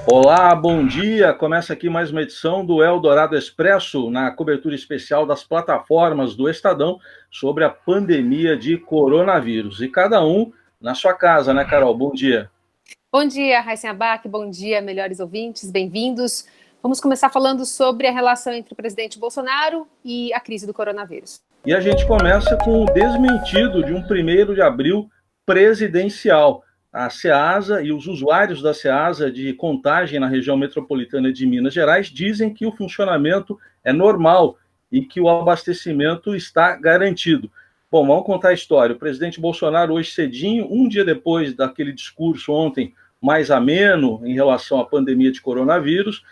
Olá, bom dia! Começa aqui mais uma edição do Eldorado Expresso, na cobertura especial das plataformas do Estadão sobre a pandemia de coronavírus. E cada um na sua casa, né, Carol? Bom dia. Bom dia, Raíssa Abac, bom dia, melhores ouvintes, bem-vindos. Vamos começar falando sobre a relação entre o presidente Bolsonaro e a crise do coronavírus. E a gente começa com o desmentido de um 1º de abril presidencial. A Ceasa e os usuários da Ceasa de Contagem na região metropolitana de Minas Gerais dizem que o funcionamento é normal e que o abastecimento está garantido. Bom, vamos contar a história. O presidente Bolsonaro, hoje cedinho, um dia depois daquele discurso ontem mais ameno em relação à pandemia de coronavírus,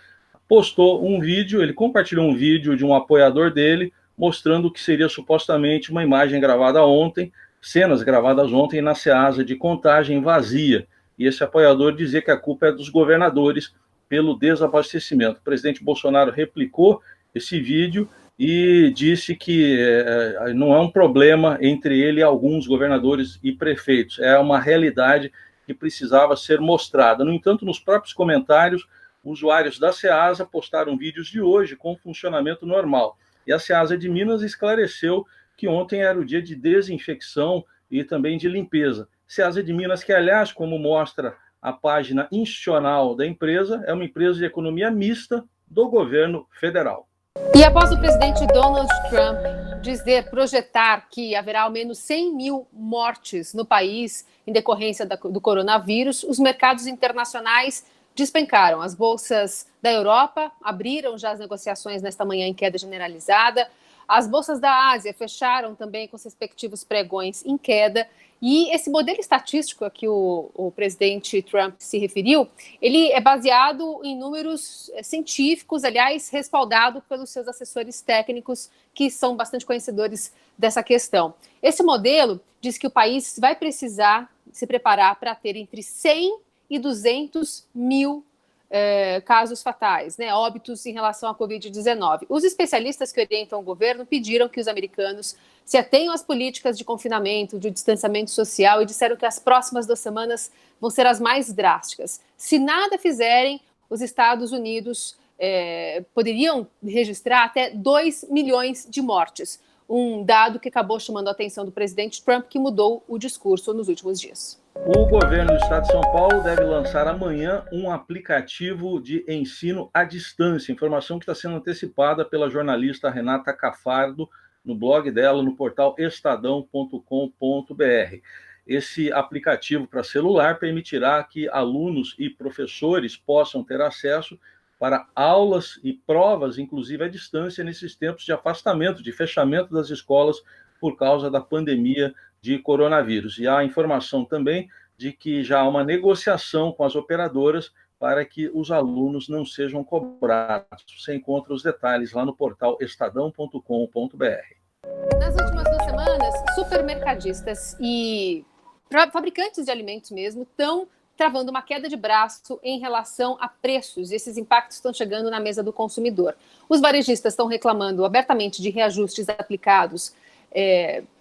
postou um vídeo, ele compartilhou um vídeo de um apoiador dele, mostrando o que seria supostamente uma imagem gravada ontem, cenas gravadas ontem na Ceasa de Contagem vazia. E esse apoiador dizia que a culpa é dos governadores pelo desabastecimento. O presidente Bolsonaro replicou esse vídeo e disse que não é um problema entre ele e alguns governadores e prefeitos, é uma realidade que precisava ser mostrada. No entanto, nos próprios comentários, usuários da Ceasa postaram vídeos de hoje com funcionamento normal. E a Ceasa de Minas esclareceu que ontem era o dia de desinfecção e também de limpeza. Ceasa de Minas, que, aliás, como mostra a página institucional da empresa, é uma empresa de economia mista do governo federal. E após o presidente Donald Trump projetar que haverá ao menos 100 mil mortes no país em decorrência do coronavírus, os mercados internacionais despencaram. As bolsas da Europa abriram já as negociações nesta manhã em queda generalizada. As bolsas da Ásia fecharam também com os respectivos pregões em queda. E esse modelo estatístico a que o presidente Trump se referiu, ele é baseado em números científicos, aliás, respaldado pelos seus assessores técnicos, que são bastante conhecedores dessa questão. Esse modelo diz que o país vai precisar se preparar para ter entre 100 e 200 mil casos fatais, né, óbitos em relação à Covid-19. Os especialistas que orientam o governo pediram que os americanos se atenham às políticas de confinamento, de distanciamento social e disseram que as próximas 2 semanas vão ser as mais drásticas. Se nada fizerem, os Estados Unidos poderiam registrar até 2 milhões de mortes, um dado que acabou chamando a atenção do presidente Trump, que mudou o discurso nos últimos dias. O governo do estado de São Paulo deve lançar amanhã um aplicativo de ensino à distância, informação que está sendo antecipada pela jornalista Renata Cafardo no blog dela, no portal estadão.com.br. Esse aplicativo para celular permitirá que alunos e professores possam ter acesso para aulas e provas, inclusive à distância, nesses tempos de afastamento, de fechamento das escolas por causa da pandemia de coronavírus. E há a informação também de que já há uma negociação com as operadoras para que os alunos não sejam cobrados. Você encontra os detalhes lá no portal estadão.com.br. Nas últimas 2 semanas, supermercadistas e fabricantes de alimentos mesmo estão travando uma queda de braço em relação a preços. E esses impactos estão chegando na mesa do consumidor. Os varejistas estão reclamando abertamente de reajustes aplicados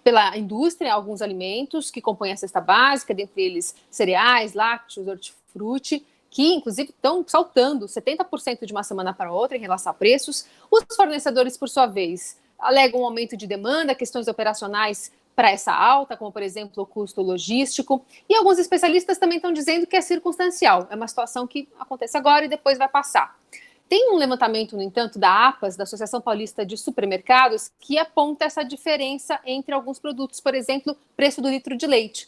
pela indústria a alguns alimentos que compõem a cesta básica, dentre eles cereais, lácteos, hortifruti, que inclusive estão saltando 70% de uma semana para outra em relação a preços. Os fornecedores, por sua vez, alegam um aumento de demanda, questões operacionais para essa alta, como, por exemplo, o custo logístico. E alguns especialistas também estão dizendo que é circunstancial. É uma situação que acontece agora e depois vai passar. Tem um levantamento, no entanto, da APAS, da Associação Paulista de Supermercados, que aponta essa diferença entre alguns produtos. Por exemplo, preço do litro de leite.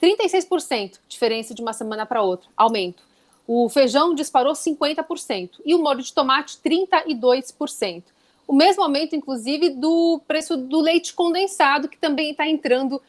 36% diferença de uma semana para outra, aumento. O feijão disparou 50% e o molho de tomate 32%. O mesmo aumento, inclusive, do preço do leite condensado, que também está entrando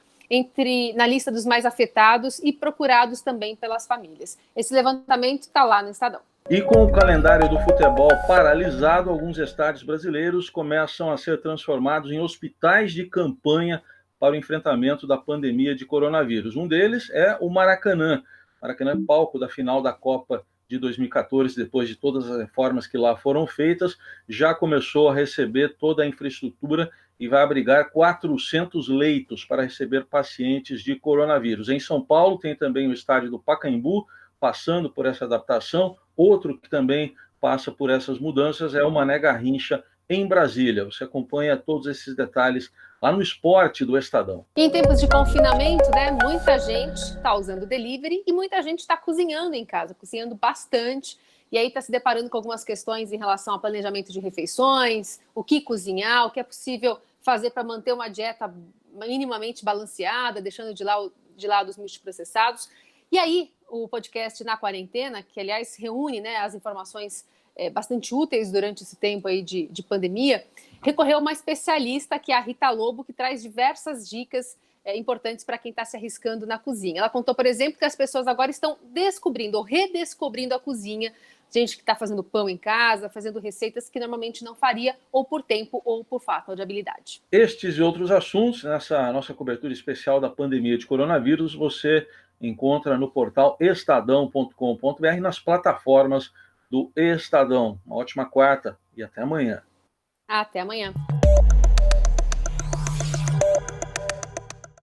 na lista dos mais afetados e procurados também pelas famílias. Esse levantamento está lá no Estadão. E com o calendário do futebol paralisado, alguns estádios brasileiros começam a ser transformados em hospitais de campanha para o enfrentamento da pandemia de coronavírus. Um deles é o Maracanã. Maracanã é palco da final da Copa de 2014, depois de todas as reformas que lá foram feitas, já começou a receber toda a infraestrutura e vai abrigar 400 leitos para receber pacientes de coronavírus. Em São Paulo tem também o estádio do Pacaembu passando por essa adaptação. Outro que também passa por essas mudanças é o Mané Garrincha, em Brasília. Você acompanha todos esses detalhes lá no Esporte do Estadão. Em tempos de confinamento, né, muita gente está usando delivery e muita gente está cozinhando em casa, cozinhando bastante. E aí está se deparando com algumas questões em relação ao planejamento de refeições, o que cozinhar, o que é possível fazer para manter uma dieta minimamente balanceada, deixando de lado os multiprocessados. E aí, o podcast Na Quarentena, que, aliás, reúne, né, as informações bastante úteis durante esse tempo aí de pandemia, recorreu a uma especialista, que é a Rita Lobo, que traz diversas dicas importantes para quem está se arriscando na cozinha. Ela contou, por exemplo, que as pessoas agora estão descobrindo ou redescobrindo a cozinha, gente que está fazendo pão em casa, fazendo receitas que normalmente não faria, ou por tempo ou por falta de habilidade. Estes e outros assuntos, nessa nossa cobertura especial da pandemia de coronavírus, você encontra no portal estadão.com.br, nas plataformas do Estadão. Uma ótima quarta e até amanhã. Até amanhã.